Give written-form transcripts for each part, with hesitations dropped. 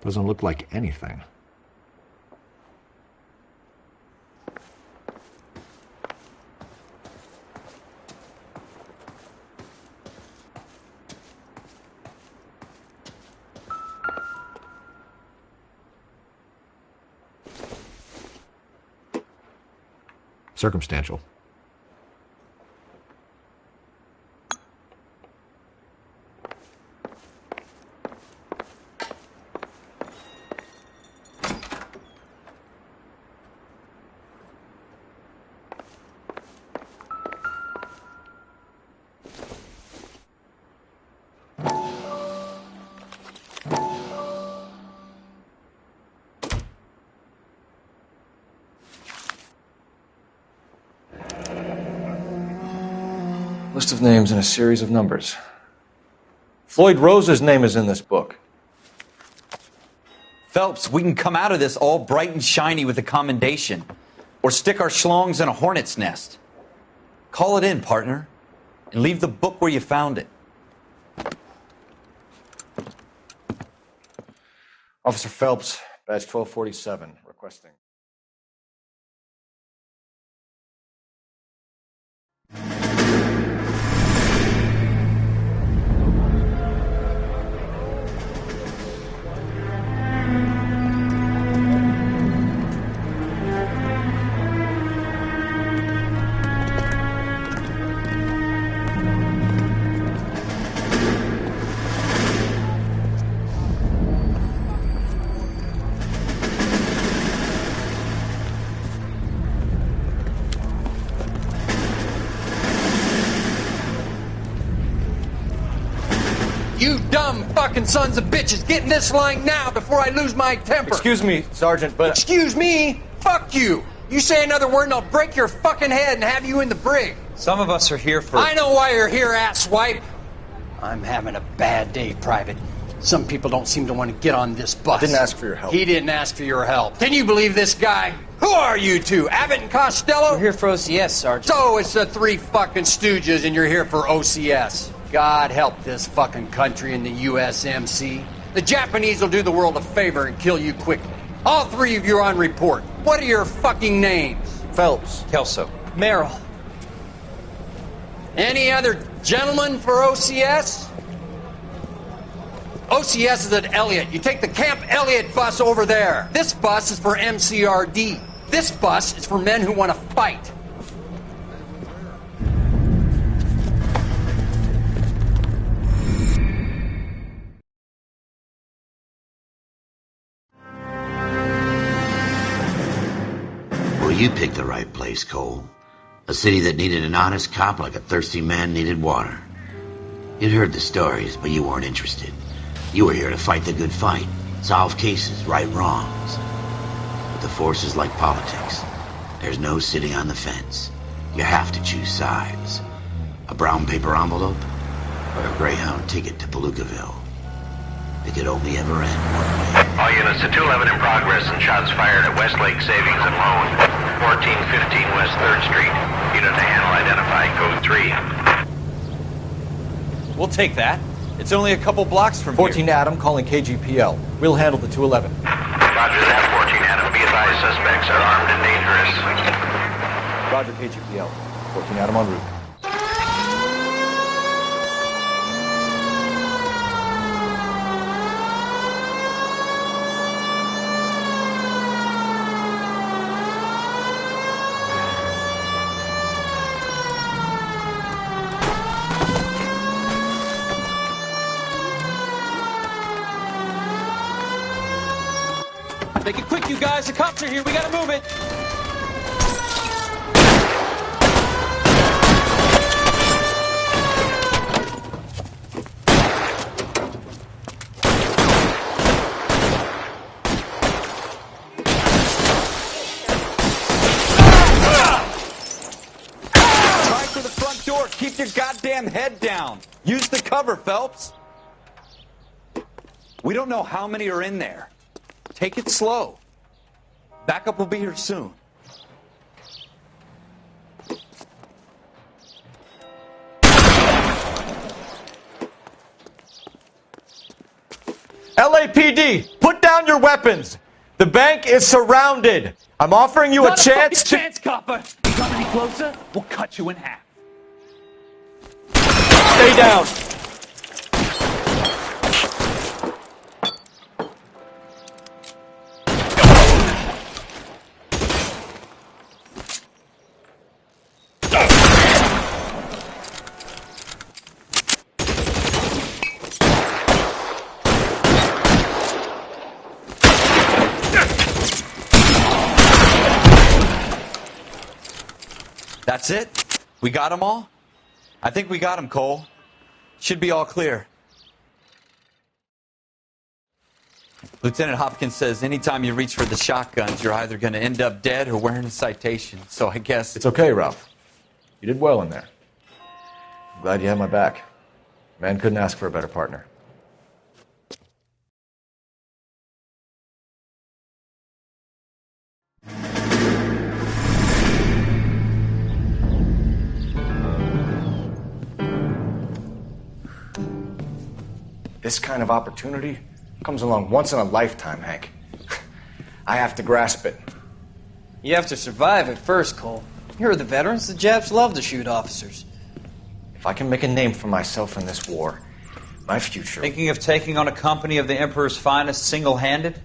Doesn't look like anything. Circumstantial. List of names and a series of numbers. Floyd Rose's name is in this book. Phelps, we can come out of this all bright and shiny with a commendation. Or stick our schlongs in a hornet's nest. Call it in, partner. And leave the book where you found it. Officer Phelps, badge 1247, requesting. You dumb fucking sons of bitches, get in this line now before I lose my temper. Excuse me, Sergeant, but... Excuse me? Fuck you. You say another word and I'll break your fucking head and have you in the brig. Some of us are here for... I know why you're here, asswipe. I'm having a bad day, Private. Some people don't seem to want to get on this bus. I didn't ask for your help. He didn't ask for your help. Can you believe this guy? Who are you two? Abbott and Costello? We're here for OCS, Sergeant. So it's the three fucking stooges and you're here for OCS. God help this fucking country and the USMC. The Japanese will do the world a favor and kill you quickly. All three of you are on report. What are your fucking names? Phelps. Kelso. Merrill. Any other gentlemen for OCS? OCS is at Elliott. You take the Camp Elliott bus over there. This bus is for MCRD. This bus is for men who want to fight. Well, you picked the right place, Cole. A city that needed an honest cop like a thirsty man needed water. You'd heard the stories, but you weren't interested. You were here to fight the good fight, solve cases, right wrongs. But the force is like politics. There's no sitting on the fence. You have to choose sides. A brown paper envelope or a Greyhound ticket to Palookaville. It could only ever end one way. All units to 211 in progress and shots fired at Westlake Savings and Loan, 1415 West 3rd Street. Unit to handle identified, code 3. We'll take that. It's only a couple blocks from 14 here. Adam calling KGPL. We'll handle the 211. Roger that, 14 Adam. Be advised, suspects are armed and dangerous. Roger, KGPL. 14 Adam en route. Make it quick, you guys. The cops are here. We gotta move it. Try for the front door. Keep your goddamn head down. Use the cover, Phelps. We don't know how many are in there. Take it slow. Backup will be here soon. LAPD, put down your weapons. The bank is surrounded. I'm offering you a chance to... chance, copper. You come any closer, we'll cut you in half. Stay down. That's it? We got them all? I think we got them, Cole. Should be all clear. Lieutenant Hopkins says anytime you reach for the shotguns, you're either going to end up dead or wearing a citation. So I guess... It's okay, Ralph. You did well in there. I'm glad you had my back. Man couldn't ask for a better partner. This kind of opportunity comes along once in a lifetime, Hank. I have to grasp it. You have to survive it first, Cole. Here are the veterans. The Japs love to shoot officers. If I can make a name for myself in this war, my future... Thinking of taking on a company of the Emperor's finest single-handed?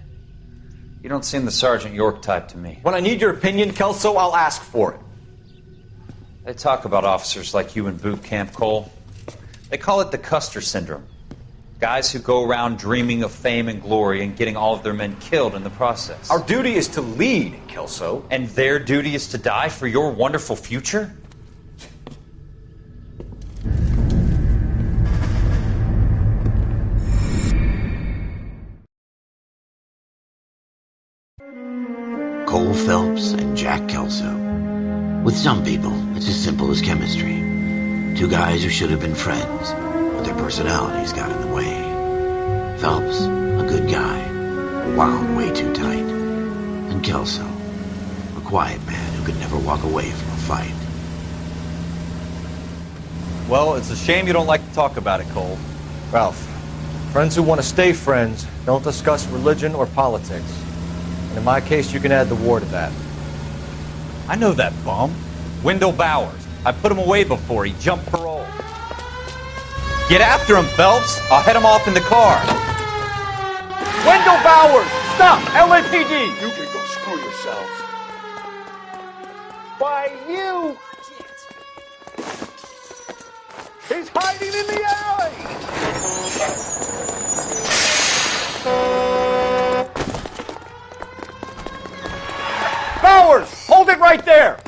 You don't seem the Sergeant York type to me. When I need your opinion, Kelso, I'll ask for it. They talk about officers like you in boot camp, Cole. They call it the Custer syndrome. Guys who go around dreaming of fame and glory and getting all of their men killed in the process. Our duty is to lead, Kelso. And their duty is to die for your wonderful future? Cole Phelps and Jack Kelso. With some people, it's as simple as chemistry. Two guys who should have been friends, but their personalities got in the way. Phelps, a good guy, wound way too tight. And Kelso, a quiet man who could never walk away from a fight. Well, it's a shame you don't like to talk about it, Cole. Ralph, friends who want to stay friends don't discuss religion or politics. And in my case, you can add the war to that. I know that bum. Wendell Bowers. I put him away before he jumped parole. Get after him, Phelps. I'll head him off in the car. Wendell Bowers! Stop! LAPD! You can go screw yourselves. Why, you! He's hiding in the alley! Bowers! Hold it right there!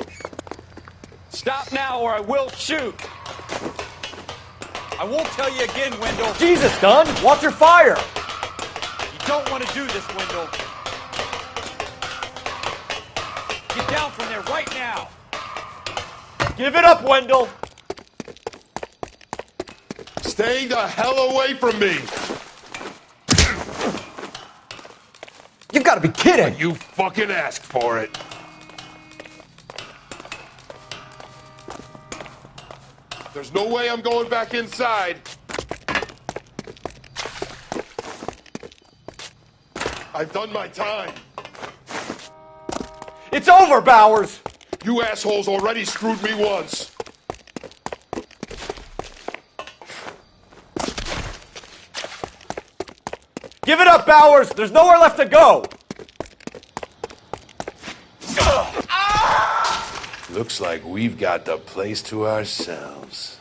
Stop now or I will shoot. I won't tell you again, Wendell. Jesus, Dunn! Watch your fire! You don't want to do this, Wendell. Get down from there right now. Give it up, Wendell! Stay the hell away from me! You've got to be kidding! You fucking asked for it. There's no way I'm going back inside. I've done my time. It's over, Bowers! You assholes already screwed me once. Give it up, Bowers! There's nowhere left to go! Looks like we've got the place to ourselves.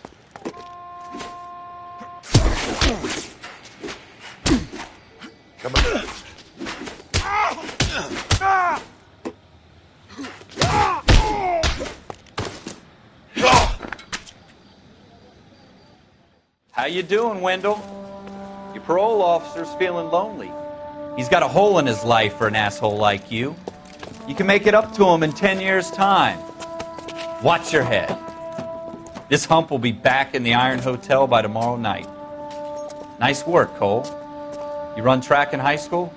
Come on. How you doing, Wendell? Your parole officer's feeling lonely. He's got a hole in his life for an asshole like you. You can make it up to him in 10 years' time. Watch your head. This hump will be back in the Iron Hotel by tomorrow night. Nice work, Cole. You run track in high school?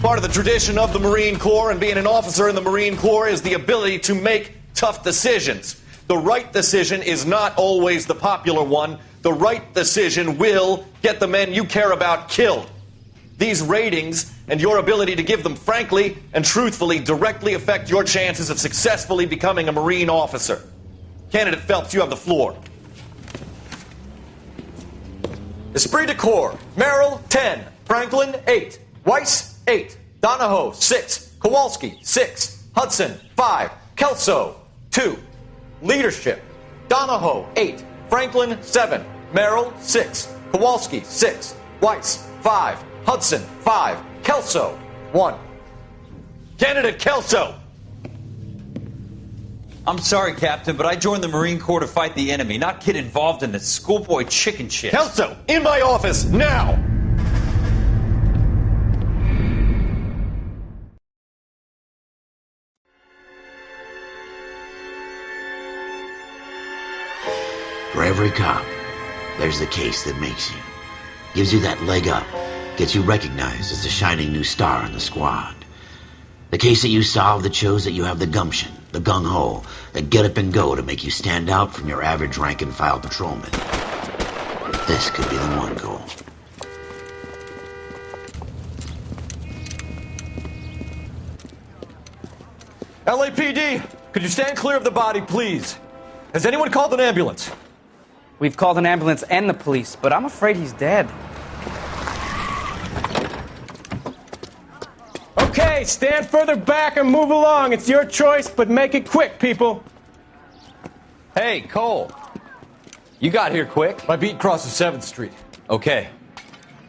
Part of the tradition of the Marine Corps and being an officer in the Marine Corps is the ability to make tough decisions. The right decision is not always the popular one. The right decision will get the men you care about killed. These ratings and your ability to give them frankly and truthfully directly affect your chances of successfully becoming a Marine officer. Candidate Phelps, you have the floor. Esprit de Corps, Merrill, 10. Franklin, 8. Weiss, 8. Donahoe, 6. Kowalski, 6. Hudson, 5. Kelso, 2. Leadership, Donahoe, 8. Franklin, 7. Merrill, 6. Kowalski, 6. Weiss, 5. Hudson, 5. Kelso, 1. Candidate Kelso! I'm sorry, Captain, but I joined the Marine Corps to fight the enemy, not get involved in this schoolboy chicken shit. Kelso, in my office, now! For every cop, there's the case that makes you. Gives you that leg up. Gets you recognized as the shining new star in the squad. The case that you solve that shows that you have the gumption, the gung-ho, the get up and go to make you stand out from your average rank-and-file patrolman. This could be the one, Cole. LAPD, could you stand clear of the body, please? Has anyone called an ambulance? We've called an ambulance and the police, but I'm afraid he's dead. Okay, stand further back and move along. It's your choice, but make it quick, people. Hey, Cole. You got here quick. My beat crosses 7th Street. Okay.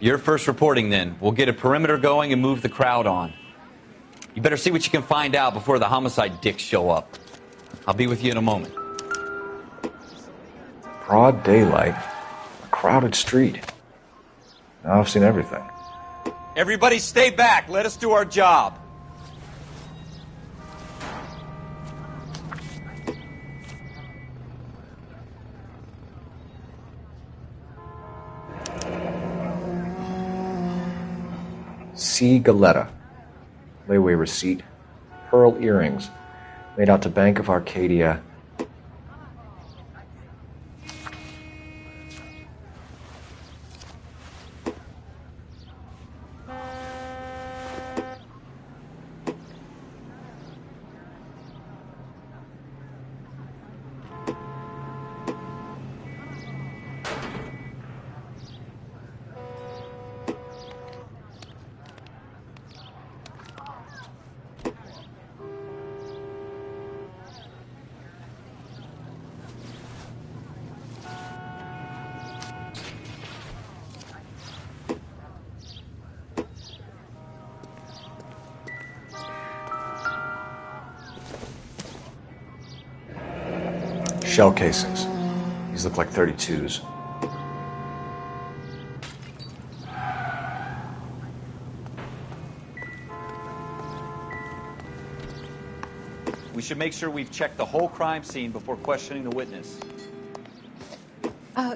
You're first reporting then. We'll get a perimeter going and move the crowd on. You better see what you can find out before the homicide dicks show up. I'll be with you in a moment. Broad daylight, a crowded street. Now I've seen everything. Everybody stay back. Let us do our job. C. Galetta. Layaway receipt. Pearl earrings. Made out to Bank of Arcadia. Shell casings. These look like 32s. We should make sure we've checked the whole crime scene before questioning the witness.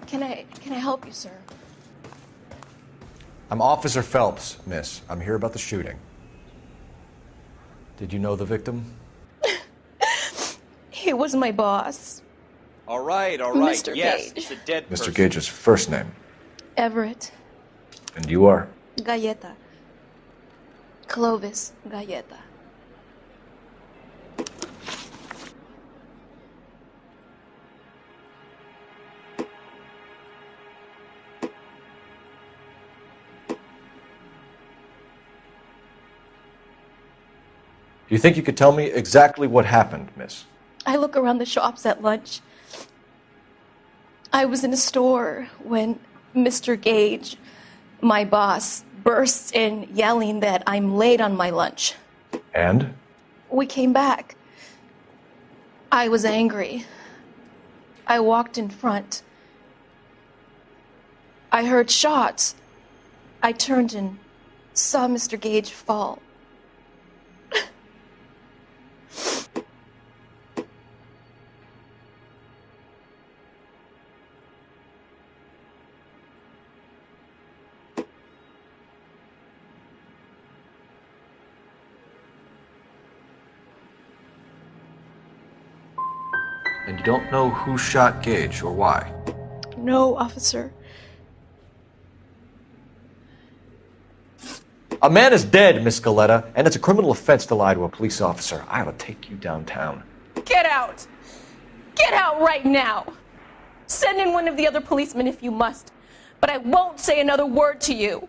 Can I help you, sir? I'm Officer Phelps, miss. I'm here about the shooting. Did you know the victim? He was my boss. All right. Mr. Yes, Gage. it's a dead person. Mr. Gage's first name. Everett. And you are? Galleta. Clovis Galleta. Do you think you could tell me exactly what happened, miss? I look around the shops at lunch. I was in a store when Mr. Gage, my boss, bursts in yelling that I'm late on my lunch. And? We came back. I was angry. I walked in front. I heard shots. I turned and saw Mr. Gage fall. And you don't know who shot Gage or why? No, officer. A man is dead, Miss Galetta, and it's a criminal offense to lie to a police officer. I ought to take you downtown. Get out! Get out right now! Send in one of the other policemen if you must, but I won't say another word to you.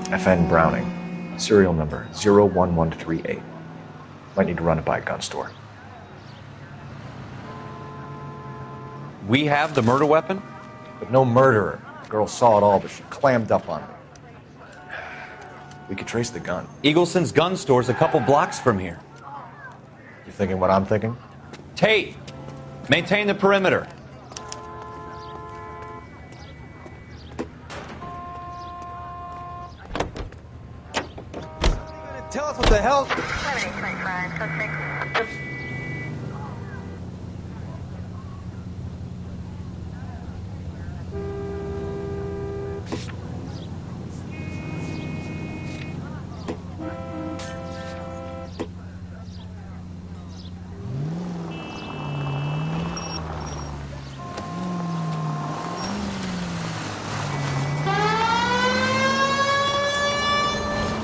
FN Browning, serial number 01138. Might need to run it by a gun store. We have the murder weapon? But no murderer. The girl saw it all, but she clammed up on me. We could trace the gun. Eagleson's gun store's a couple blocks from here. You thinking what I'm thinking? Tate, maintain the perimeter. Tell us what the hell...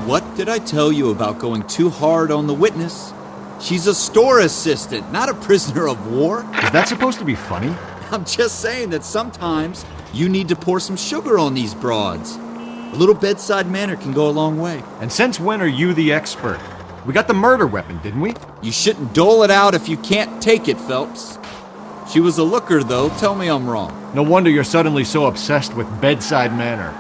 What did I tell you about going too hard on the witness? She's a store assistant, not a prisoner of war. Is that supposed to be funny? I'm just saying that sometimes you need to pour some sugar on these broads. A little bedside manner can go a long way. And since when are you the expert? We got the murder weapon, didn't we? You shouldn't dole it out if you can't take it, Phelps. She was a looker, though. Tell me I'm wrong. No wonder you're suddenly so obsessed with bedside manner.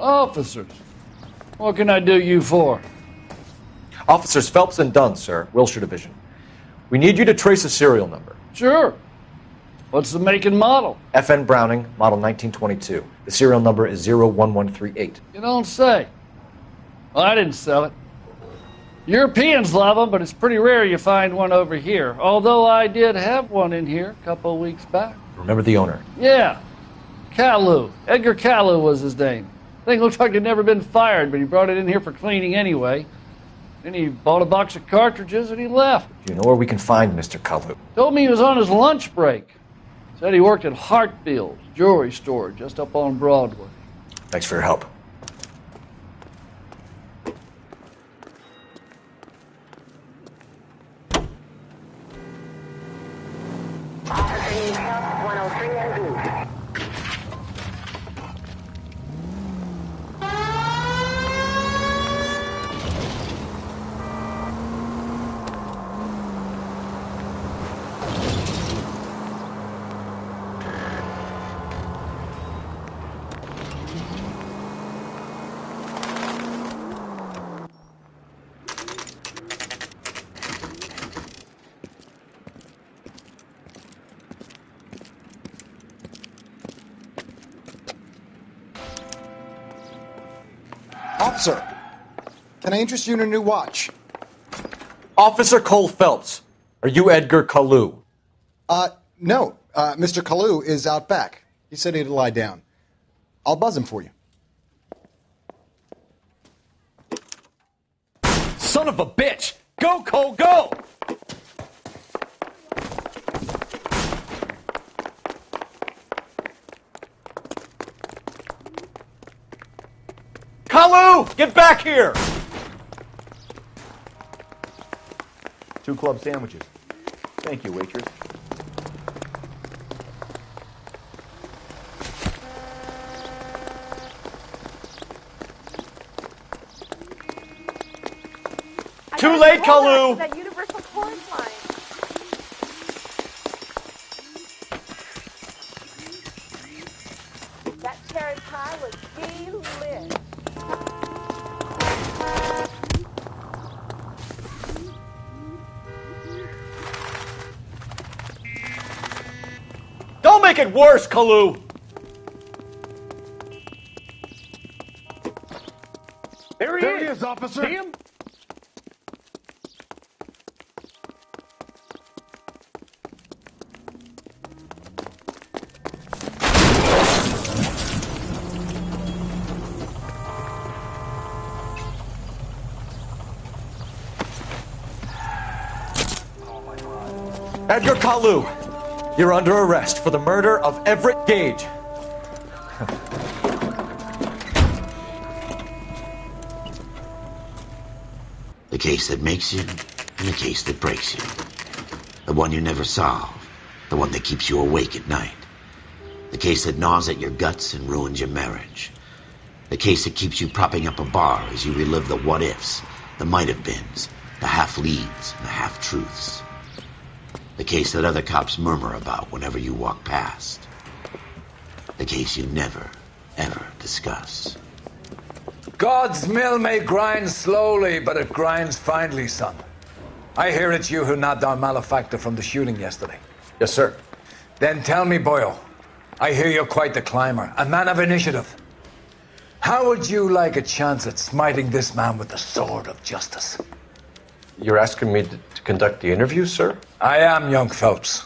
Officers, what can I do you for? Officers Phelps and Dunn, sir, Wilshire Division. We need you to trace a serial number. Sure. What's the make and model? FN Browning, model 1922. The serial number is 01138. You don't say. Well, I didn't sell it. Europeans love them, but it's pretty rare you find one over here. Although I did have one in here a couple of weeks back. Remember the owner? Yeah. Caillou. Edgar Caillou was his name. Thing looked like he'd never been fired, but he brought it in here for cleaning anyway. Then he bought a box of cartridges and he left. Do you know where we can find Mr. Kalu? Told me he was on his lunch break. Said he worked at Hartfield's jewelry store just up on Broadway. Thanks for your help. Officer, can I interest you in a new watch? Officer Cole Phelps, are you Edgar Kalu? No. Mr. Kalu is out back. He said he'd lie down. I'll buzz him for you. Son of a bitch! Go, Cole, go! Kalu! Get back here! 2 club sandwiches. Thank you, waitress. Too late, Kalu! That universal chorus line. That cherry pie was delish. Don't make it worse, Kalu! There he is, officer. See him? Edgar Kalu, you're under arrest for the murder of Everett Gage. The case that makes you, and the case that breaks you. The one you never solve, the one that keeps you awake at night. The case that gnaws at your guts and ruins your marriage. The case that keeps you propping up a bar as you relive the what-ifs, the might-have-beens, the half-leads, and the half-truths. The case that other cops murmur about whenever you walk past. The case you never, ever discuss. God's mill may grind slowly, but it grinds finely, son. I hear it's you who nabbed our malefactor from the shooting yesterday. Yes, sir. Then tell me, Boyle, I hear you're quite the climber, a man of initiative. How would you like a chance at smiting this man with the sword of justice? You're asking me to conduct the interview, sir? I am, young Phelps.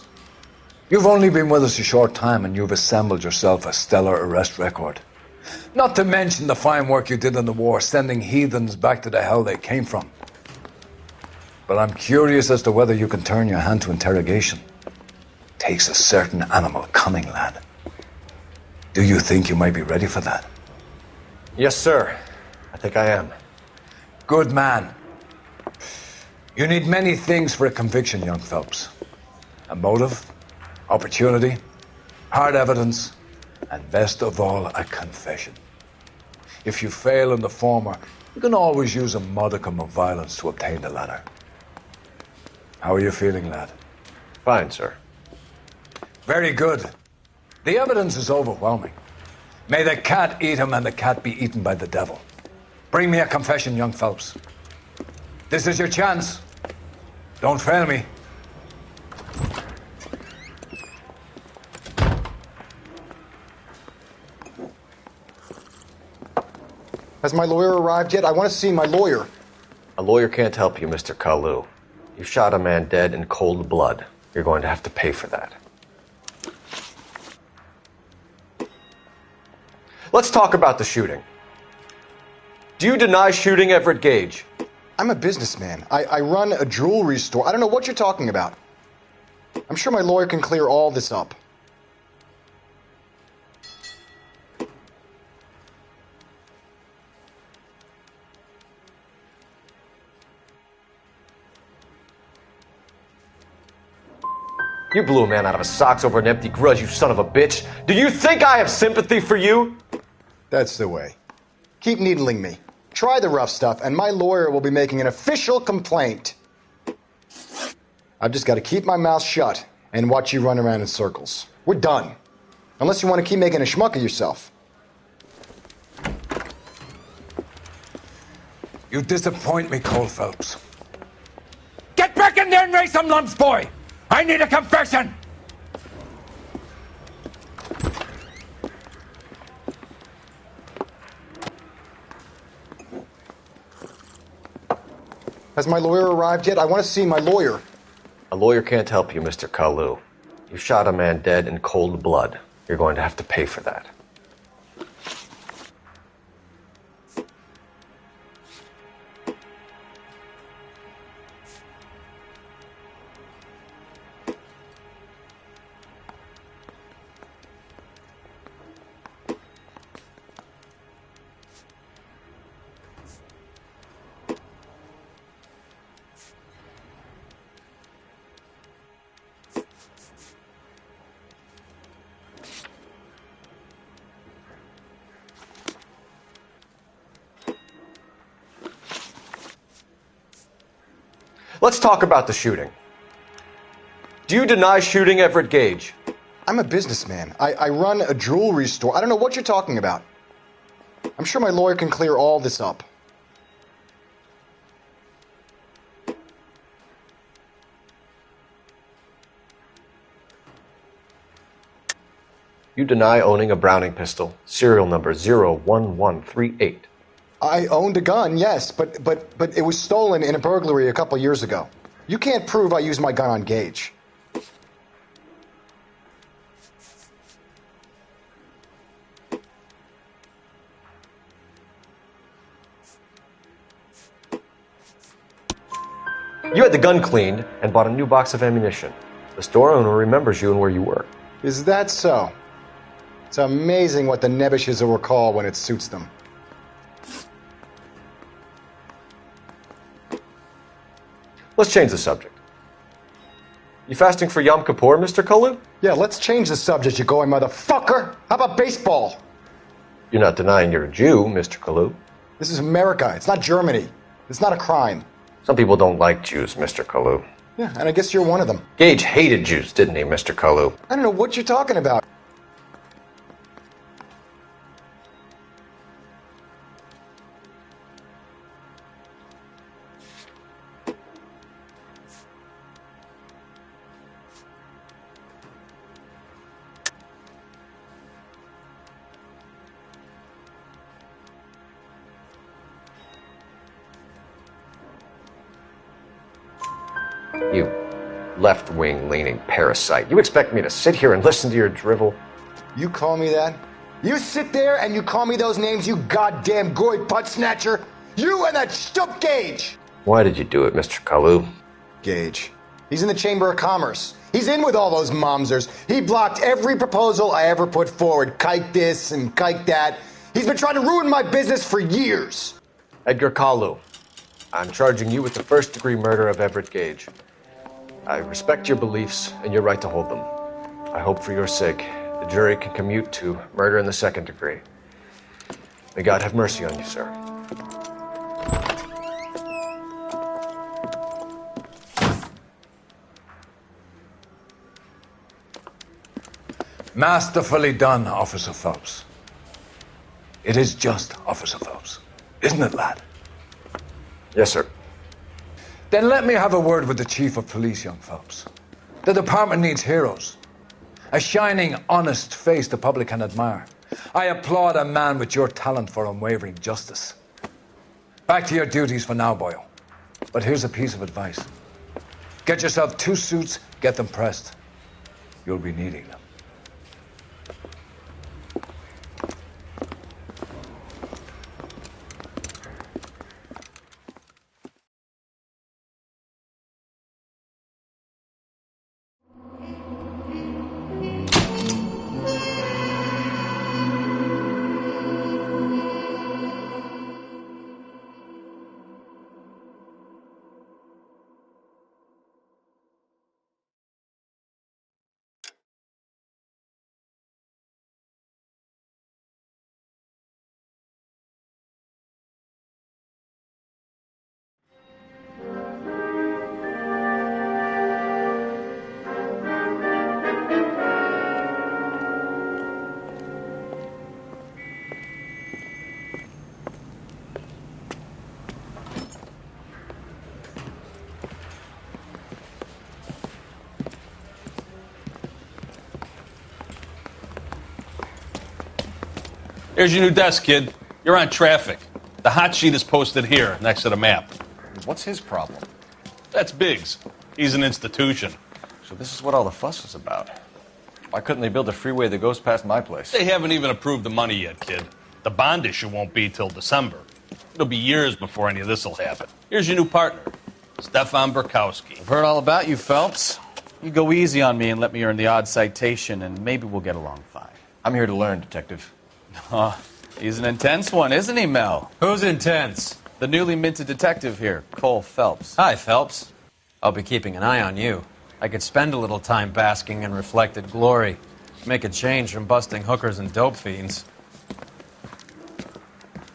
You've only been with us a short time and you've assembled yourself a stellar arrest record. Not to mention the fine work you did in the war, sending heathens back to the hell they came from. But I'm curious as to whether you can turn your hand to interrogation. Takes a certain animal cunning, lad. Do you think you might be ready for that? Yes, sir. I think I am. Good man. You need many things for a conviction, young Phelps. A motive, opportunity, hard evidence, and best of all, a confession. If you fail in the former, you can always use a modicum of violence to obtain the latter. How are you feeling, lad? Fine, sir. Very good. The evidence is overwhelming. May the cat eat him and the cat be eaten by the devil. Bring me a confession, young Phelps. This is your chance. Don't fail me. Has my lawyer arrived yet? I want to see my lawyer. A lawyer can't help you, Mr. Kalu. You shot a man dead in cold blood. You're going to have to pay for that. Let's talk about the shooting. Do you deny shooting Everett Gage? I'm a businessman. I run a jewelry store. I don't know what you're talking about. I'm sure my lawyer can clear all this up. You blew a man out of his socks over an empty grudge, you son of a bitch. Do you think I have sympathy for you? That's the way. Keep needling me. Try the rough stuff, and my lawyer will be making an official complaint. I've just got to keep my mouth shut and watch you run around in circles. We're done. Unless you want to keep making a schmuck of yourself. You disappoint me, Cole Phelps. Get back in there and raise some lumps, boy! I need a confession! Has my lawyer arrived yet? I want to see my lawyer. A lawyer can't help you, Mr. Kalu. You shot a man dead in cold blood. You're going to have to pay for that. Let's talk about the shooting. Do you deny shooting Everett Gage? I'm a businessman. I run a jewelry store. I don't know what you're talking about. I'm sure my lawyer can clear all this up. You deny owning a Browning pistol, serial number 01138. I owned a gun, yes, but it was stolen in a burglary a couple years ago. You can't prove I used my gun on Gage. You had the gun cleaned and bought a new box of ammunition. The store owner remembers you and where you were. Is that so? It's amazing what the Nebbishes will recall when it suits them. Let's change the subject. You fasting for Yom Kippur, Mr. Kalu? Yeah, let's change the subject, you going motherfucker. How about baseball? You're not denying you're a Jew, Mr. Kalu. This is America. It's not Germany. It's not a crime. Some people don't like Jews, Mr. Kalu. Yeah, and I guess you're one of them. Gage hated Jews, didn't he, Mr. Kalu? I don't know what you're talking about. You left-wing leaning parasite. You expect me to sit here and listen to your drivel? You call me that? You sit there and you call me those names, you goddamn goy butt snatcher? You and that stup Gage! Why did you do it, Mr. Kalu? Gage. He's in the Chamber of Commerce. He's in with all those momsers. He blocked every proposal I ever put forward. Kike this and kike that. He's been trying to ruin my business for years. Edgar Kalu, I'm charging you with the first-degree murder of Everett Gage. I respect your beliefs and your right to hold them. I hope for your sake the jury can commute to murder in the second degree. May God have mercy on you, sir. Masterfully done, Officer Phelps. It is just Officer Phelps, isn't it, lad? Yes, sir. Then let me have a word with the Chief of Police, young Phelps. The department needs heroes. A shining, honest face the public can admire. I applaud a man with your talent for unwavering justice. Back to your duties for now, boyo. But here's a piece of advice. Get yourself 2 suits, get them pressed. You'll be needing them. Here's your new desk, kid. You're on traffic. The hot sheet is posted here, next to the map. What's his problem? That's Biggs. He's an institution. So this is what all the fuss is about. Why couldn't they build a freeway that goes past my place? They haven't even approved the money yet, kid. The bond issue won't be till December. It'll be years before any of this will happen. Here's your new partner, Stefan Burkowski. I've heard all about you, Phelps. You go easy on me and let me earn the odd citation, and maybe we'll get along fine. I'm here to learn, Detective. Oh, he's an intense one, isn't he, Mel? Who's intense? The newly minted detective here, Cole Phelps. Hi, Phelps. I'll be keeping an eye on you. I could spend a little time basking in reflected glory. Make a change from busting hookers and dope fiends.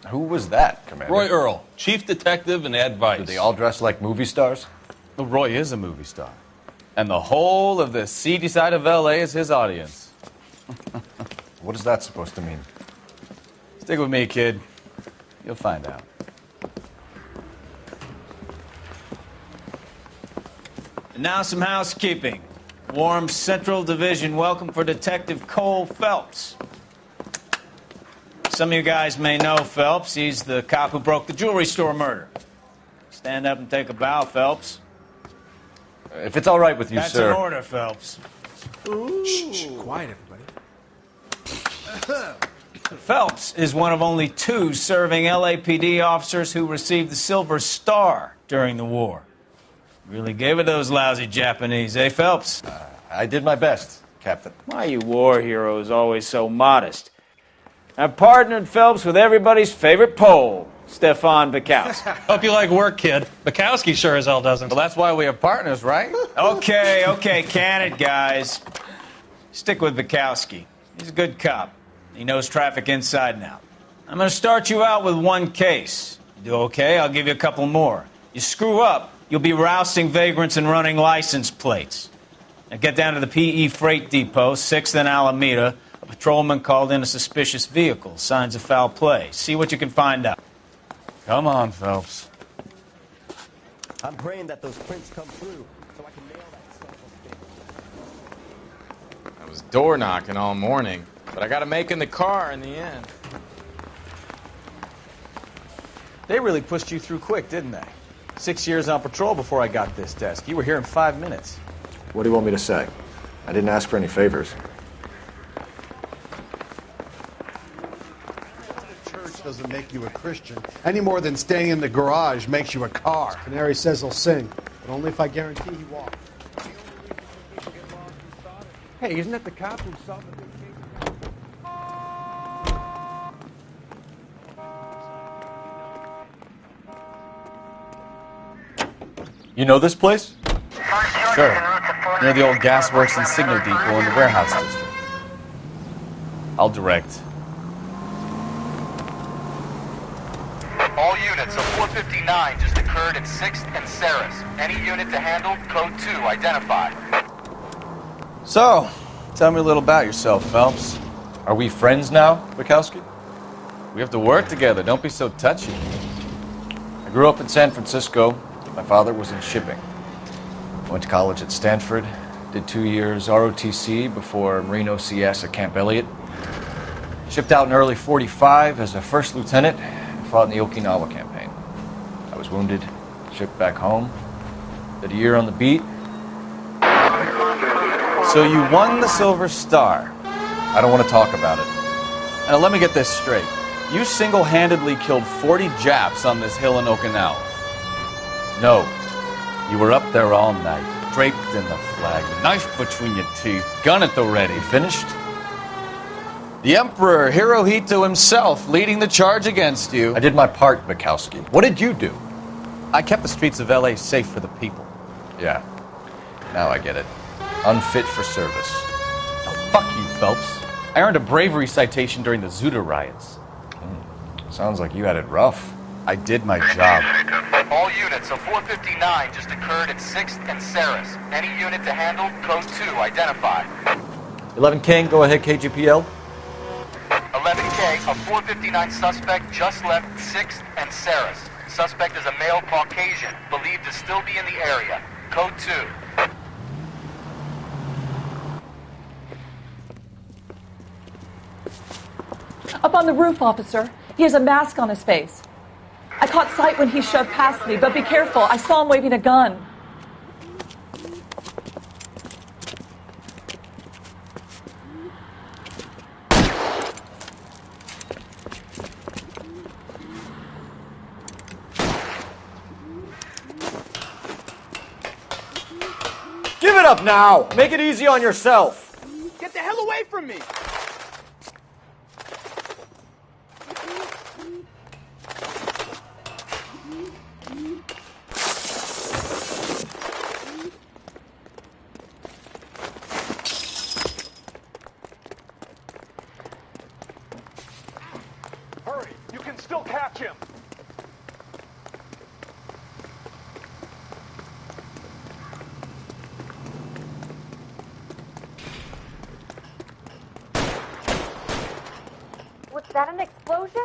Who was that, Commander? Roy Earl, chief detective and advice. Do they all dress like movie stars? Well, Roy is a movie star. And the whole of the seedy side of L.A. is his audience. What is that supposed to mean? Stick with me, kid. You'll find out. And now some housekeeping. Warm Central Division welcome for Detective Cole Phelps. Some of you guys may know Phelps. He's the cop who broke the jewelry store murder. Stand up and take a bow, Phelps. If it's all right with you, That's sir. an order, Phelps. Shh, quiet, everybody. Phelps is one of only 2 serving LAPD officers who received the Silver Star during the war. Really gave it those lousy Japanese, eh, Phelps? I did my best, Captain. Why you war heroes always so modest? I've partnered Phelps with everybody's favorite Pole, Stefan Bukowski. Hope you like work, kid. Bukowski sure as hell doesn't. Well, that's why we have partners, right? Okay, can it, guys. Stick with Bukowski. He's a good cop. He knows traffic inside and out. I'm going to start you out with 1 case. You do okay, I'll give you a couple more. You screw up, you'll be rousting vagrants and running license plates. Now get down to the PE Freight Depot, 6th and Alameda. A patrolman called in a suspicious vehicle. Signs of foul play. See what you can find out. Come on, Phelps. I'm praying that those prints come through so I can nail that son of a bitch. I was door knocking all morning, but I got to make in the car in the end. They really pushed you through quick, didn't they? 6 years on patrol before I got this desk. You were here in 5 minutes. What do you want me to say? I didn't ask for any favors. Church doesn't make you a Christian any more than staying in the garage makes you a car. Canary says he'll sing, but only if I guarantee he walks. Hey, isn't that the cop who saw the big case? You know this place? Sure. Near the old gasworks and signal depot in the warehouse district. I'll direct. All units, a 459 just occurred in 6th and Saris. Any unit to handle, code 2, identified. So, tell me a little about yourself, Phelps. Are we friends now, Bukowski? We have to work together. Don't be so touchy. I grew up in San Francisco. My father was in shipping. I went to college at Stanford, did 2 years ROTC before Marine OCS at Camp Elliott. Shipped out in early '45 as a first lieutenant and fought in the Okinawa campaign. I was wounded, shipped back home, did a year on the beat. So you won the Silver Star. I don't want to talk about it. Now let me get this straight. You single-handedly killed 40 Japs on this hill in Okinawa. No. You were up there all night, draped in the flag, knife between your teeth, gun at the ready. Finished? The Emperor Hirohito himself leading the charge against you. I did my part, Bukowski. What did you do? I kept the streets of L.A. safe for the people. Yeah. Now I get it. Unfit for service. Now, fuck you, Phelps. I earned a bravery citation during the Zuda riots. Sounds like you had it rough. I did my job. All units, a 459 just occurred in 6th and Saris. Any unit to handle, code 2, identified. 11 King, go ahead, KGPL. 11K, a 459 suspect just left 6th and Saris. Suspect is a male Caucasian, believed to still be in the area. Code 2. Up on the roof, officer. He has a mask on his face. I caught sight when he shoved past me, but be careful. I saw him waving a gun. Give it up now! Make it easy on yourself! Get the hell away from me! Hurry, you can still catch him. Is that an explosion?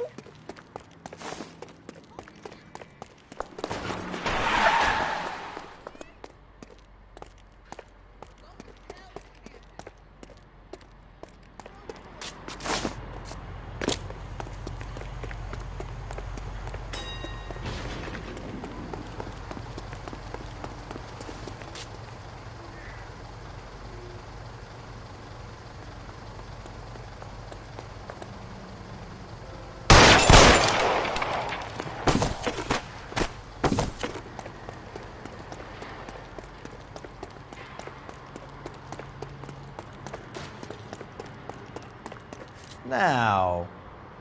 Now,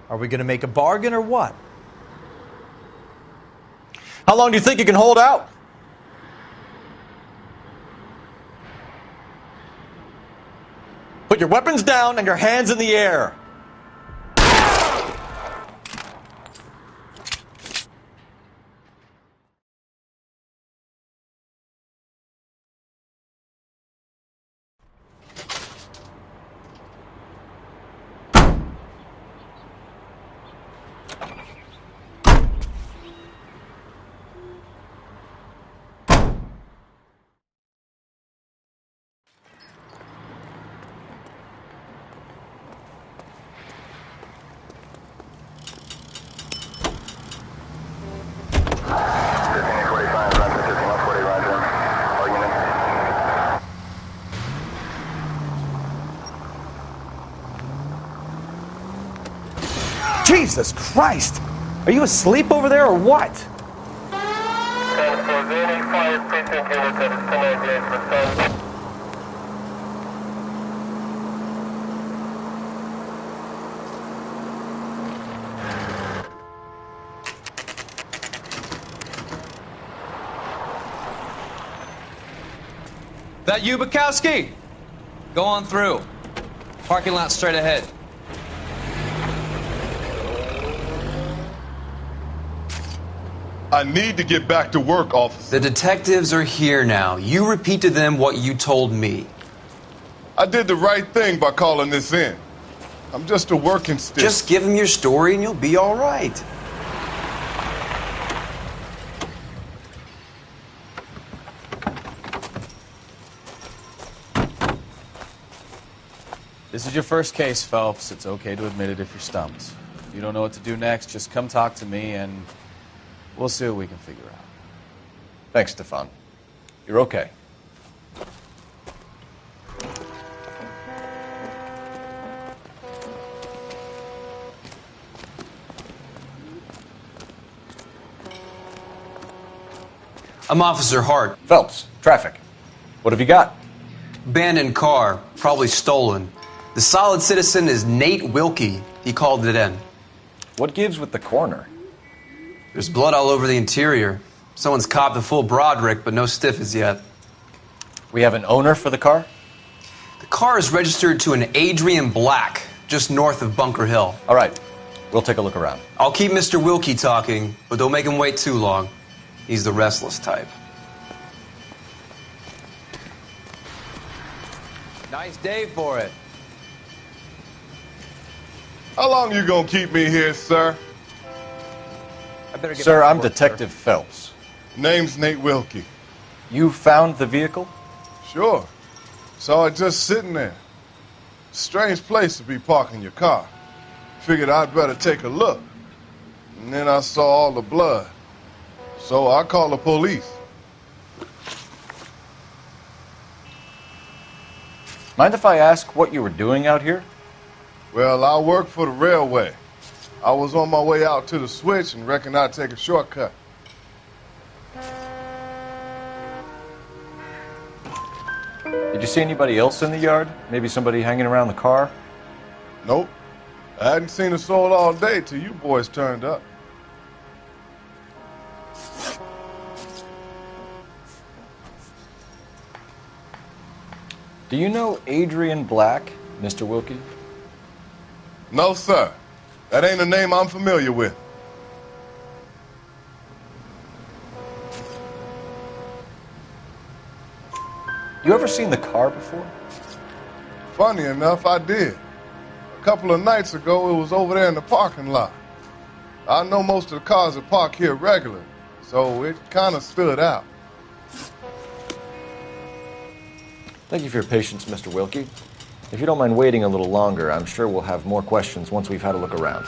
are we going to make a bargain or what? How long do you think you can hold out? Put your weapons down and your hands in the air. Jesus Christ! Are you asleep over there or what? That you, Bukowski? Go on through. Parking lot straight ahead. I need to get back to work, officer. The detectives are here now. You repeat to them what you told me. I did the right thing by calling this in. I'm just a working stick. Just give them your story and you'll be all right. This is your first case, Phelps. It's okay to admit it if you're stumped. If you don't know what to do next, just come talk to me and we'll see what we can figure out. Thanks, Stefan. You're okay. I'm Officer Hart. Phelps, traffic. What have you got? Abandoned car, probably stolen. The solid citizen is Nate Wilkie. He called it in. What gives with the coroner? There's blood all over the interior. Someone's copped a full Broderick, but no stiff as yet. We have an owner for the car? The car is registered to an Adrian Black, just north of Bunker Hill. All right. We'll take a look around. I'll keep Mr. Wilkie talking, but don't make him wait too long. He's the restless type. Nice day for it. How long you gonna keep me here, sir? I better get Sir, back to I'm work, Detective Phelps. Name's Nate Wilkie. You found the vehicle? Sure. Saw it just sitting there. Strange place to be parking your car. Figured I'd better take a look. And then I saw all the blood. So I called the police. Mind if I ask what you were doing out here? Well, I work for the railway. I was on my way out to the switch and reckoned I'd take a shortcut. Did you see anybody else in the yard? Maybe somebody hanging around the car? Nope. I hadn't seen a soul all day till you boys turned up. Do you know Adrian Black, Mr. Wilkie? No, sir. That ain't a name I'm familiar with. You ever seen the car before? Funny enough, I did. A couple of nights ago, it was over there in the parking lot. I know most of the cars are parked here regular, so it kind of stood out. Thank you for your patience, Mr. Wilkie. If you don't mind waiting a little longer, I'm sure we'll have more questions once we've had a look around.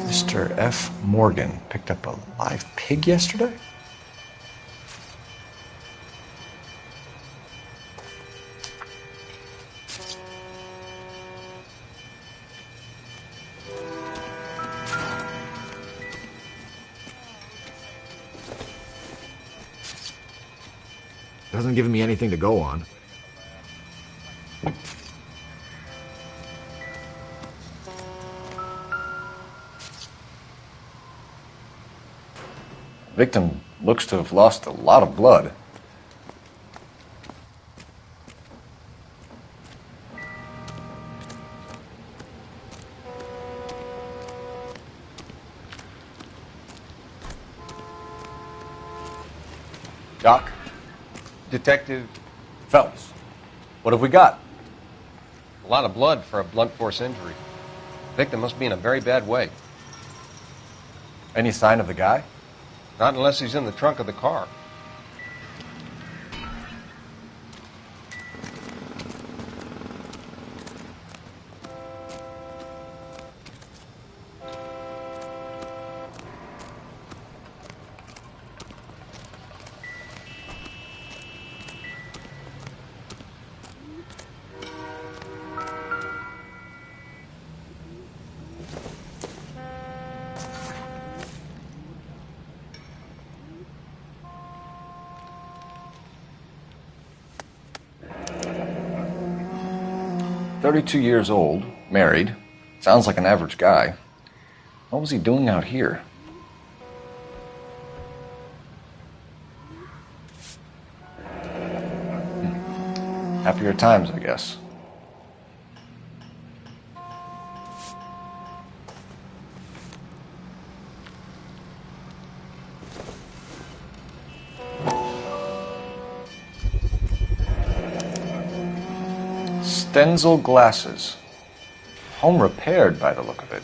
Mr. F. Morgan picked up a live pig yesterday? Hasn't given me anything to go on. Victim looks to have lost a lot of blood. Doc? Detective Phelps. What have we got? A lot of blood for a blunt force injury. Victim must be in a very bad way. Any sign of the guy? Not unless he's in the trunk of the car. "32 years old, married. Sounds like an average guy. What was he doing out here?" Happier times, I guess. Stenzel glasses. Home repaired by the look of it.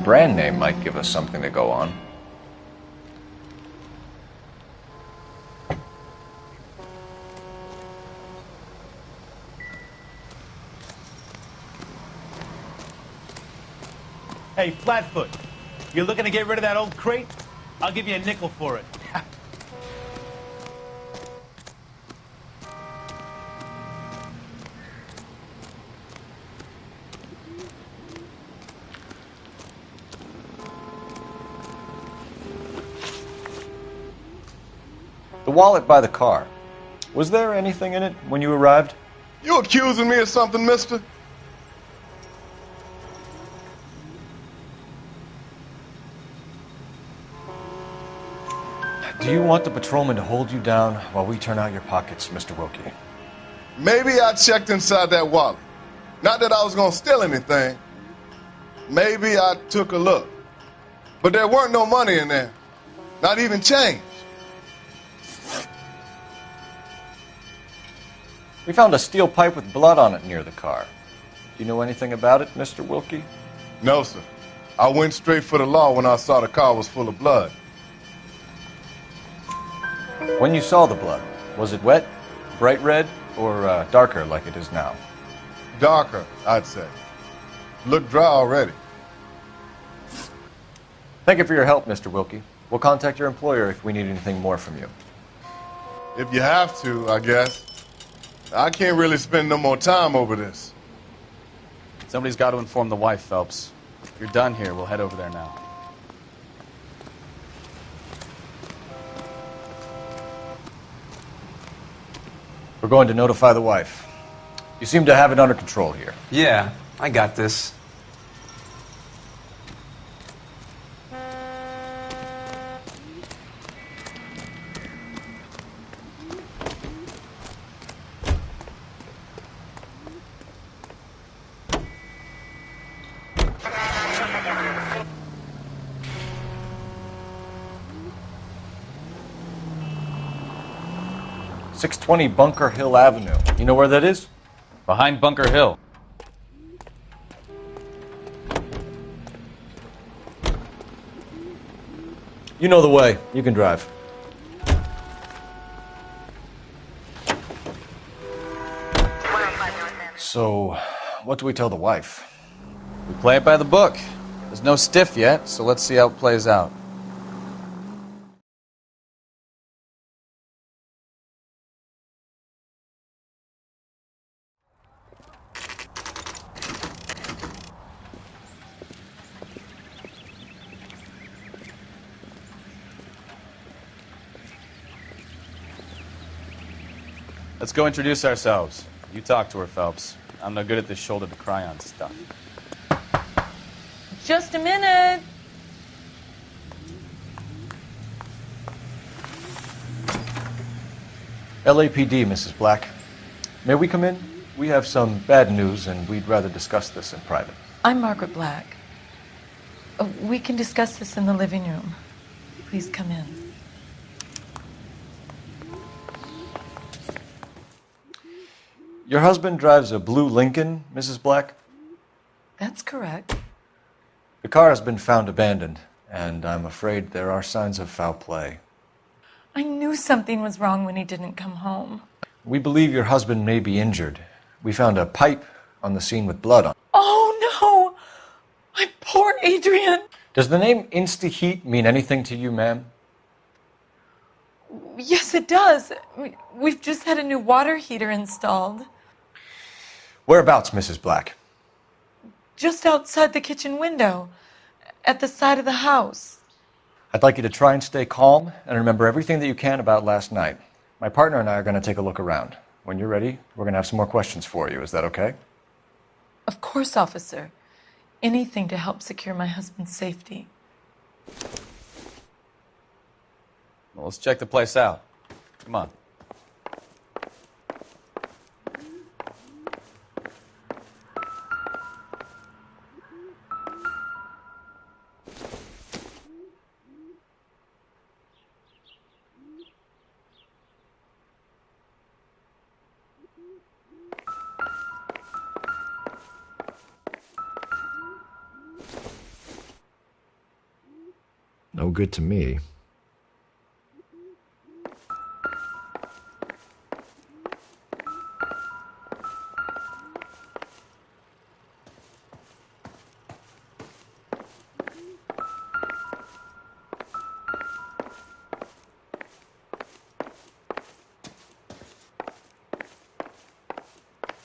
Brand name might give us something to go on. Hey, Flatfoot, you looking to get rid of that old crate? I'll give you a nickel for it. The wallet by the car. Was there anything in it when you arrived? You accusing me of something, mister? Do you want the patrolman to hold you down while we turn out your pockets, Mr. Wilkie? Maybe I checked inside that wallet. Not that I was going to steal anything. Maybe I took a look. But there weren't no money in there. Not even change. We found a steel pipe with blood on it near the car. Do you know anything about it, Mr. Wilkie? No, sir. I went straight for the law when I saw the car was full of blood. When you saw the blood, was it wet, bright red, or darker like it is now? Darker, I'd say. Looked dry already. Thank you for your help, Mr. Wilkie. We'll contact your employer if we need anything more from you. If you have to, I guess. I can't really spend no more time over this. Somebody's got to inform the wife, Phelps. If you're done here, we'll head over there now. We're going to notify the wife. You seem to have it under control here. Yeah, I got this. .620 Bunker Hill Avenue. You know where that is? Behind Bunker Hill. You know the way. You can drive. So, what do we tell the wife? We play it by the book. There's no stiff yet, so let's see how it plays out. Let's go introduce ourselves. You talk to her, Phelps. I'm no good at this shoulder to cry on stuff. Just a minute. LAPD, Mrs. Black. May we come in? We have some bad news, and we'd rather discuss this in private. I'm Margaret Black. We can discuss this in the living room. Please come in. Your husband drives a blue Lincoln, Mrs. Black? That's correct. The car has been found abandoned, and I'm afraid there are signs of foul play. I knew something was wrong when he didn't come home. We believe your husband may be injured. We found a pipe on the scene with blood on it. Oh, no! My poor Adrian! Does the name Insta-Heat mean anything to you, ma'am? Yes, it does. We've just had a new water heater installed. Whereabouts, Mrs. Black? Just outside the kitchen window, at the side of the house. I'd like you to try and stay calm and remember everything that you can about last night. My partner and I are going to take a look around. When you're ready, we're going to have some more questions for you. Is that okay? Of course, officer. Anything to help secure my husband's safety. Well, let's check the place out. Come on. No good to me.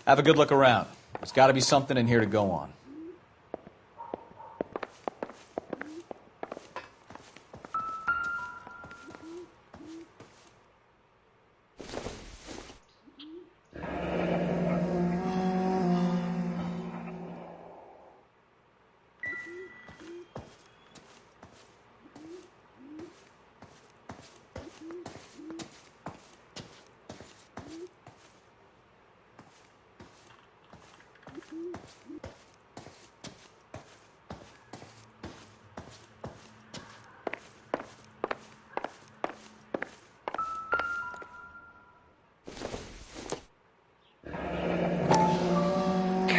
Have a good look around. There's got to be something in here to go on.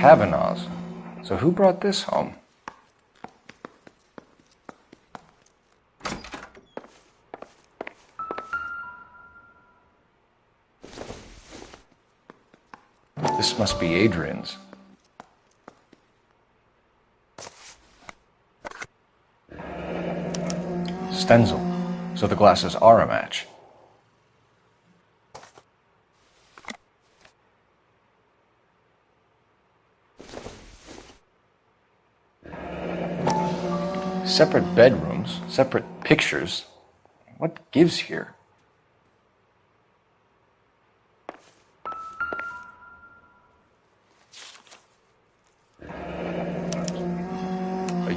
Kavanaugh's. So who brought this home? This must be Adrian's. Stenzel. So the glasses are a match. Separate bedrooms, separate pictures. What gives here? A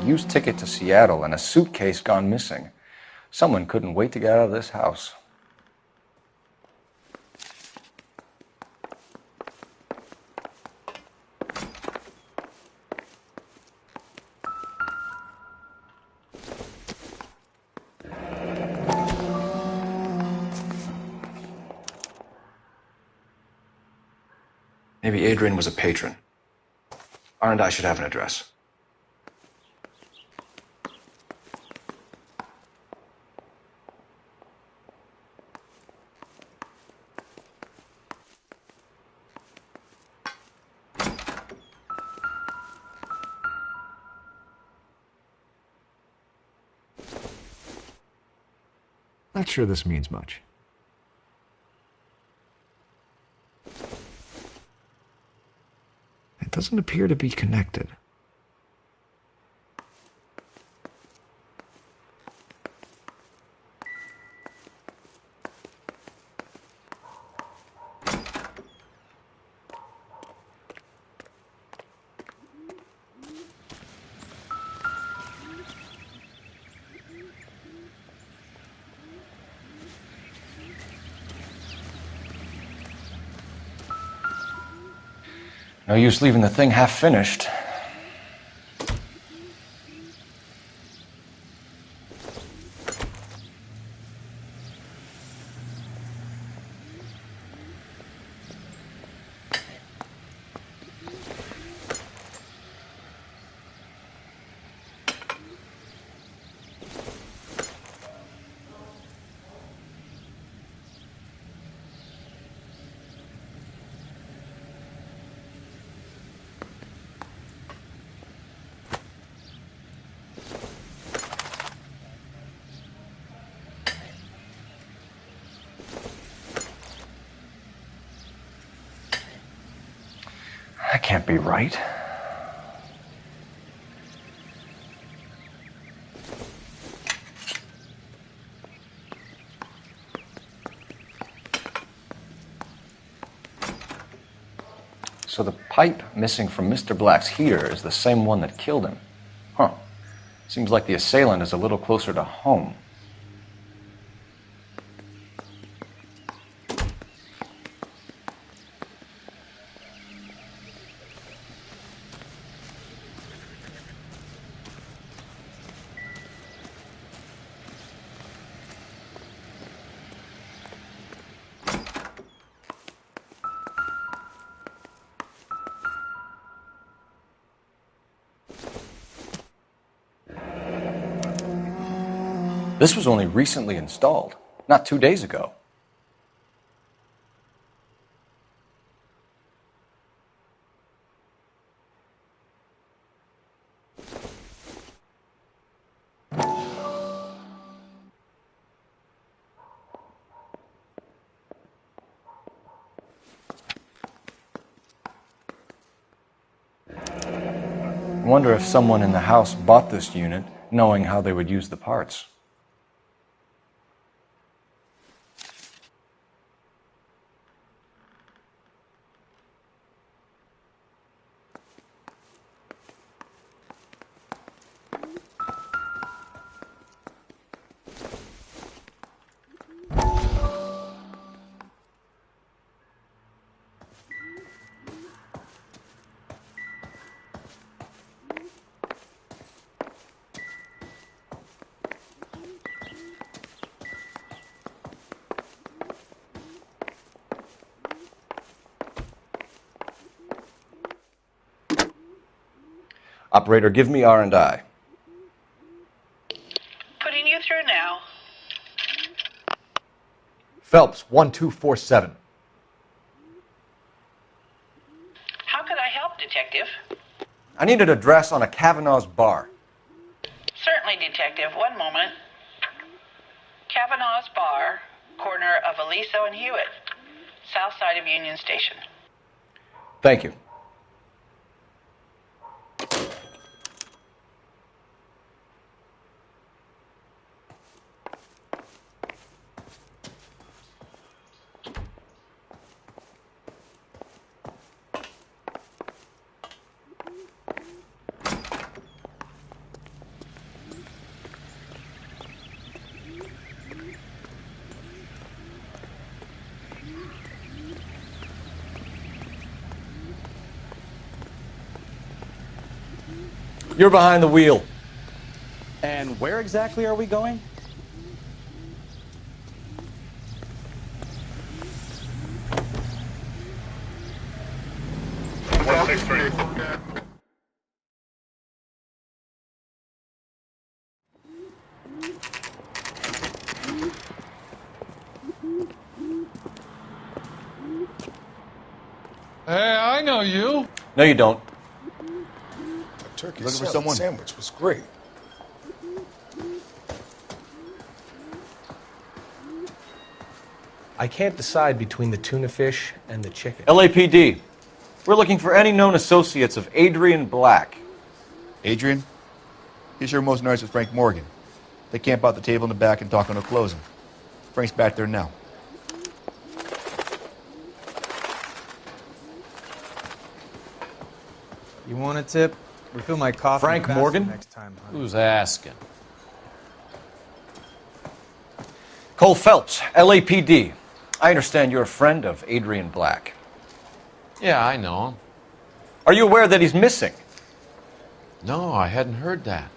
used ticket to Seattle and a suitcase gone missing. Someone couldn't wait to get out of this house. Maybe Adrian was a patron. Aren't I should have an address. Not sure this means much. It doesn't appear to be connected. No use leaving the thing half finished. That can't be right. So the pipe missing from Mr. Black's heater is the same one that killed him. Huh. Seems like the assailant is a little closer to home. This was only recently installed, not 2 days ago. I wonder if someone in the house bought this unit knowing how they would use the parts. Operator, give me R&I. Putting you through now. Phelps, 1247. How could I help, Detective? I need an address on a Kavanaugh's bar. Certainly, Detective. One moment. Kavanaugh's Bar, corner of Aliso and Hewitt, south side of Union Station. Thank you. You're behind the wheel. And where exactly are we going? Hey, I know you. No, you don't. A turkey Looking for someone? sandwich was great. I can't decide between the tuna fish and the chicken. LAPD. We're looking for any known associates of Adrian Black. Adrian? He's your most nice with Frank Morgan. They camp out the table in the back and talk on a closing. Frank's back there now. You want a tip? Refill my coffee. Frank faster Morgan? next time, honey. Who's asking? Cole Phelps, LAPD. I understand you're a friend of Adrian Black. Yeah, I know him. Are you aware that he's missing? No, I hadn't heard that.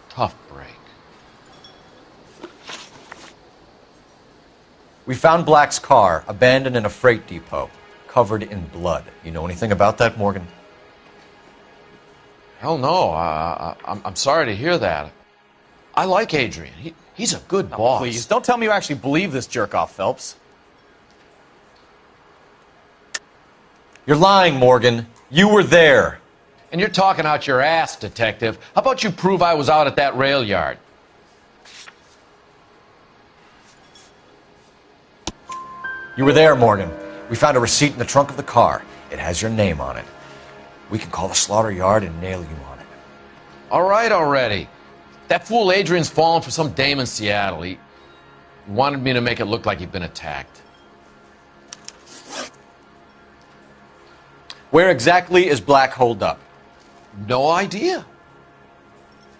Tough break. We found Black's car abandoned in a freight depot, covered in blood. You know anything about that, Morgan? Hell no. I'm sorry to hear that. I like Adrian. He's a good boss. Please, don't tell me you actually believe this jerk-off, Phelps. You're lying, Morgan. You were there. And you're talking out your ass, detective. How about you prove I was out at that rail yard? You were there, Morgan. We found a receipt in the trunk of the car. It has your name on it. We can call the slaughter yard and nail you on it. All right already. That fool Adrian's fallen for some dame in Seattle. He wanted me to make it look like he'd been attacked. Where exactly is Black holed up? No idea.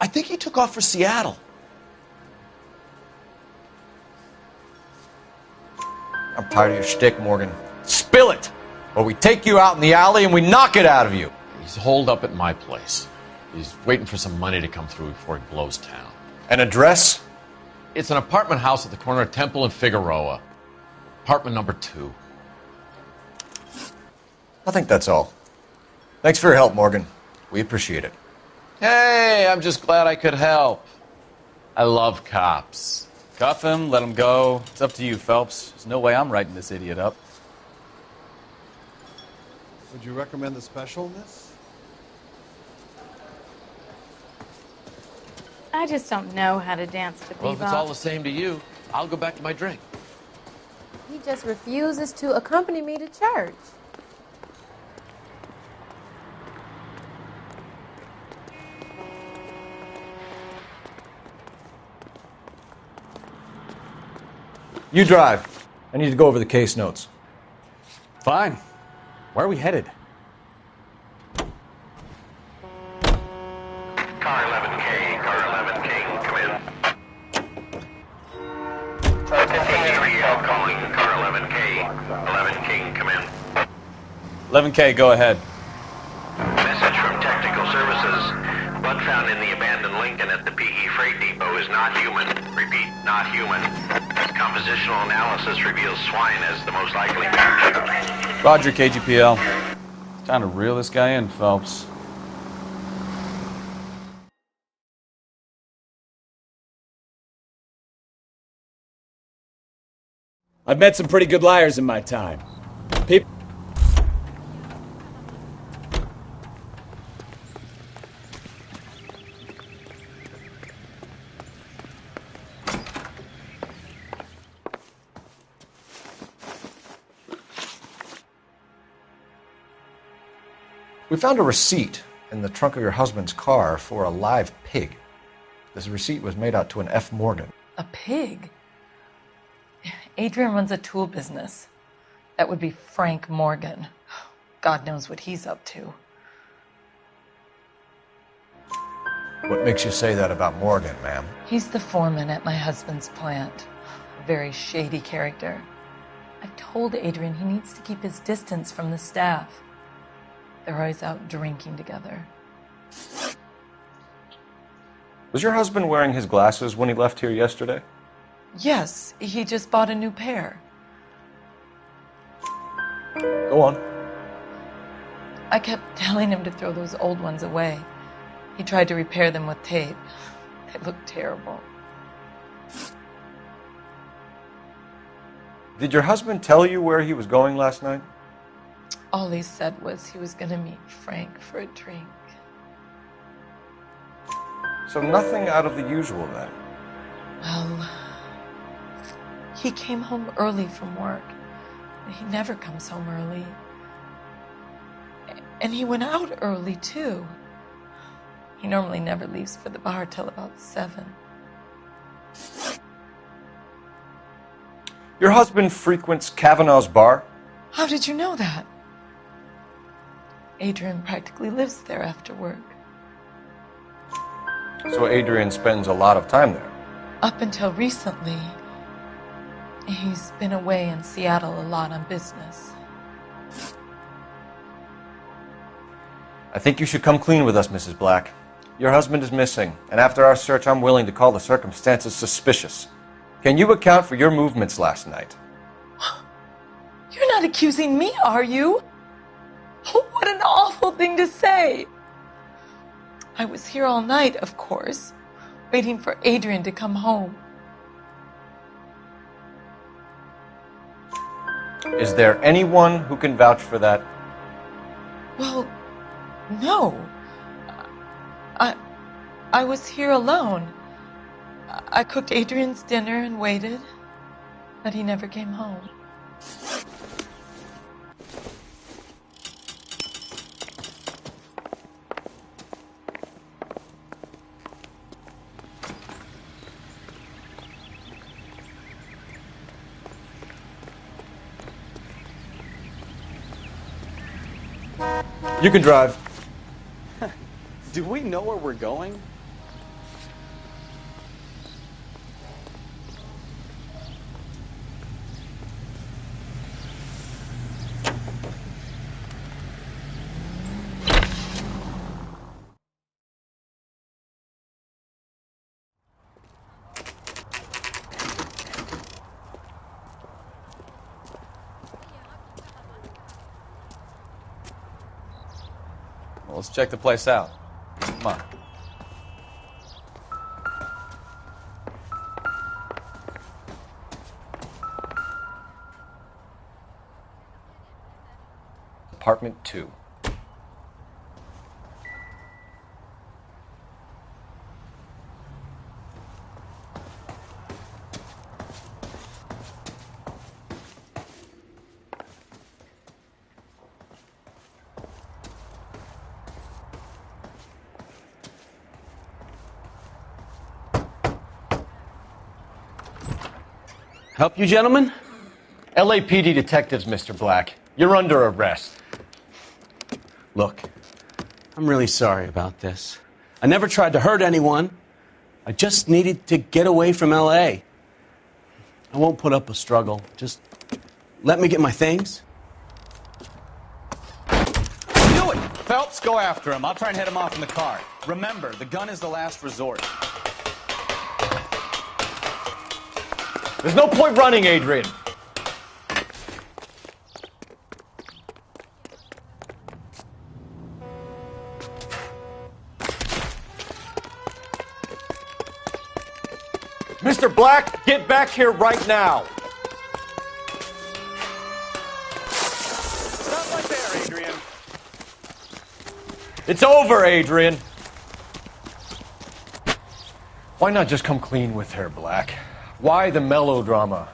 I think he took off for Seattle. I'm tired of your shtick, Morgan. Spill it! Or we take you out in the alley and we knock it out of you. He's holed up at my place. He's waiting for some money to come through before he blows town. An address? It's an apartment house at the corner of Temple and Figueroa. Apartment number 2. I think that's all. Thanks for your help, Morgan. We appreciate it. Hey, I'm just glad I could help. I love cops. Cuff him, let him go. It's up to you, Phelps. There's no way I'm writing this idiot up. Would you recommend the special in this? I just don't know how to dance to Well, if it's all the bebop. same to you, I'll go back to my drink. He just refuses to accompany me to church. You drive. I need to go over the case notes. Fine. Where are we headed? Car 11K, car 11K, come in. 53L calling, car 11K, 11K, come in. 11K, go ahead. Message from Technical Services. Blood found in the abandoned Lincoln at the PE Freight Depot is not human. Repeat, not human. Compositional analysis reveals swine as the most likely match. Roger, KGPL. Time to reel this guy in, Phelps. I've met some pretty good liars in my time. People. We found a receipt in the trunk of your husband's car for a live pig. This receipt was made out to an F. Morgan. A pig? Adrian runs a tool business. That would be Frank Morgan. God knows what he's up to. What makes you say that about Morgan, ma'am? He's the foreman at my husband's plant. A very shady character. I've told Adrian he needs to keep his distance from the staff. They're always out drinking together. Was your husband wearing his glasses when he left here yesterday? Yes, he just bought a new pair. Go on. I kept telling him to throw those old ones away. He tried to repair them with tape. They looked terrible. Did your husband tell you where he was going last night? All he said was he was going to meet Frank for a drink. So nothing out of the usual then? Well, he came home early from work. He never comes home early. And he went out early, too. He normally never leaves for the bar till about 7. Your husband frequents Kavanaugh's bar? How did you know that? Adrian practically lives there after work. So Adrian spends a lot of time there? Up until recently, he's been away in Seattle a lot on business. I think you should come clean with us, Mrs. Black. Your husband is missing, and after our search, I'm willing to call the circumstances suspicious. Can you account for your movements last night? You're not accusing me, are you? What an awful thing to say. I was here all night, of course, waiting for Adrian to come home. Is there anyone who can vouch for that? Well, no. I was here alone. I cooked Adrian's dinner and waited, but he never came home. You can drive. Do we know where we're going? Well, let's check the place out. Come on. Apartment 2. Help you, gentlemen? LAPD detectives, Mr. Black. You're under arrest. Look, I'm really sorry about this. I never tried to hurt anyone. I just needed to get away from L.A. I won't put up a struggle. Just let me get my things. Do it! Phelps, go after him. I'll try and head him off in the car. Remember, the gun is the last resort. There's no point running, Adrian. Mr. Black, get back here right now. Stop right there, Adrian. It's over, Adrian. Why not just come clean with her, Black? Why the melodrama?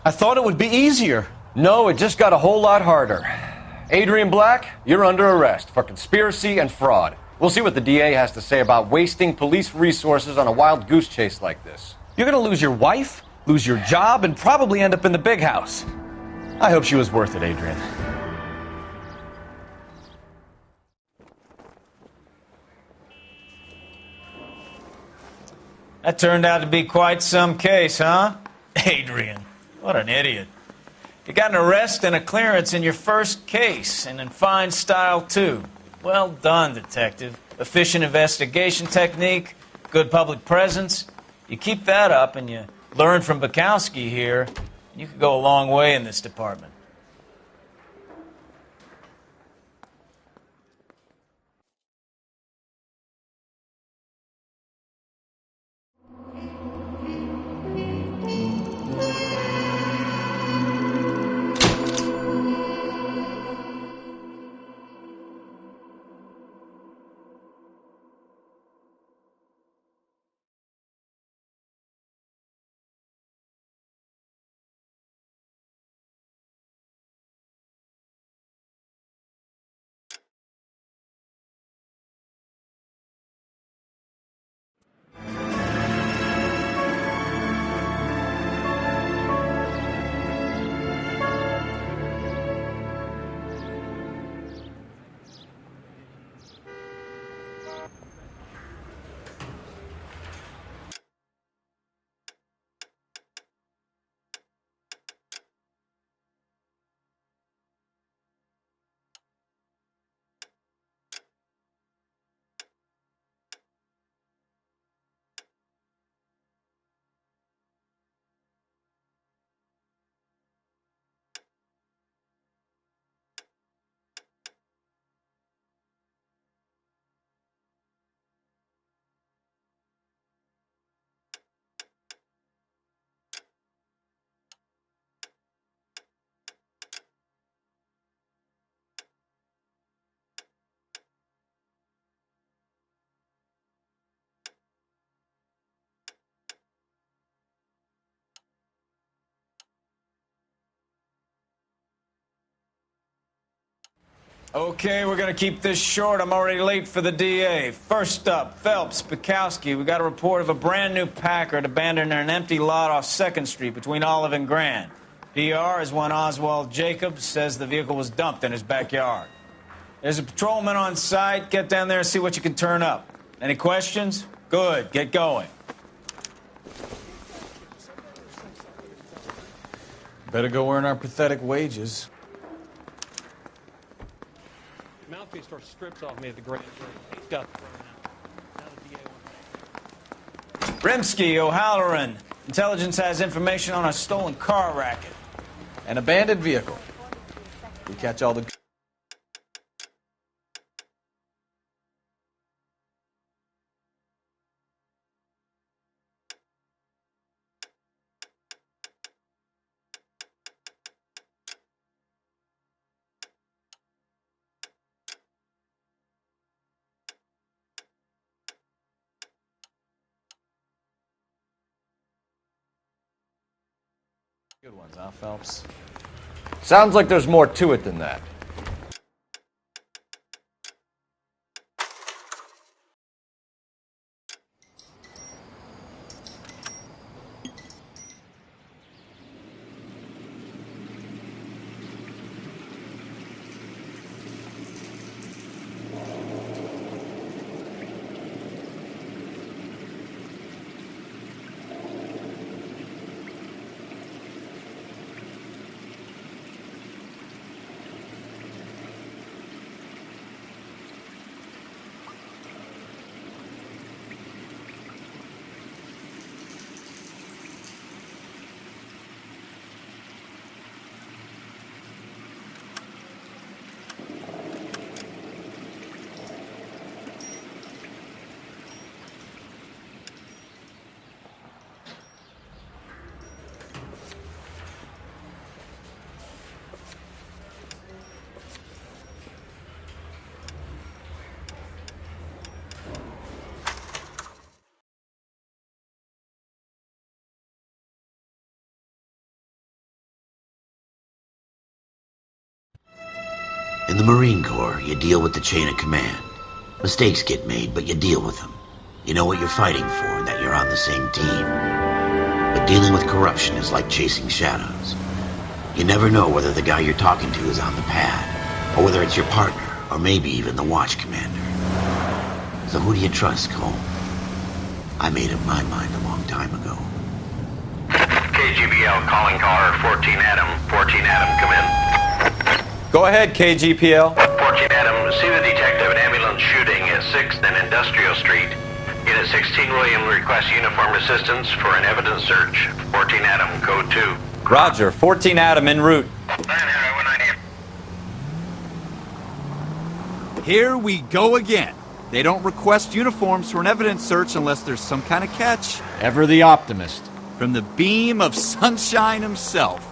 I thought it would be easier. No, it just got a whole lot harder. Adrian Black, you're under arrest for conspiracy and fraud. We'll see what the DA has to say about wasting police resources on a wild goose chase like this. You're gonna lose your wife, lose your job, and probably end up in the big house. I hope she was worth it, Adrian. That turned out to be quite some case, huh? Adrian, what an idiot. You got an arrest and a clearance in your first case, and in fine style, too. Well done, detective. efficient investigation technique, good public presence. You keep that up and you learn from Bukowski here, you could go a long way in this department. Okay, we're going to keep this short. I'm already late for the DA. First up, Phelps, Bukowski. We got a report of a brand new Packard abandoned in an empty lot off 2nd Street between Olive and Grand. PR is one Oswald Jacobs says the vehicle was dumped in his backyard. There's a patrolman on site. Get down there and see what you can turn up. Any questions? Good. Get going. Better go earn our pathetic wages. Mouthpiece tore strips off me at the grand jury. He's got Rimsky, O'Halloran. Intelligence has information on a stolen car racket. An abandoned vehicle. We catch all the... Good ones, huh, Phelps? Sounds like there's more to it than that. In the Marine Corps, you deal with the chain of command. Mistakes get made, but you deal with them. You know what you're fighting for and that you're on the same team. But dealing with corruption is like chasing shadows. You never know whether the guy you're talking to is on the pad, or whether it's your partner, or maybe even the watch commander. So who do you trust, Cole? I made up my mind a long time ago. KGBL calling caller 14 Adam. 14 Adam, come in. Go ahead, KGPL. 14 Adam, see the detective, an ambulance shooting at 6th and Industrial Street. Unit 16 William requests uniform assistance for an evidence search. 14 Adam, code 2. Roger, 14 Adam en route. Here we go again. They don't request uniforms for an evidence search unless there's some kind of catch. Ever the optimist. From the beam of sunshine himself.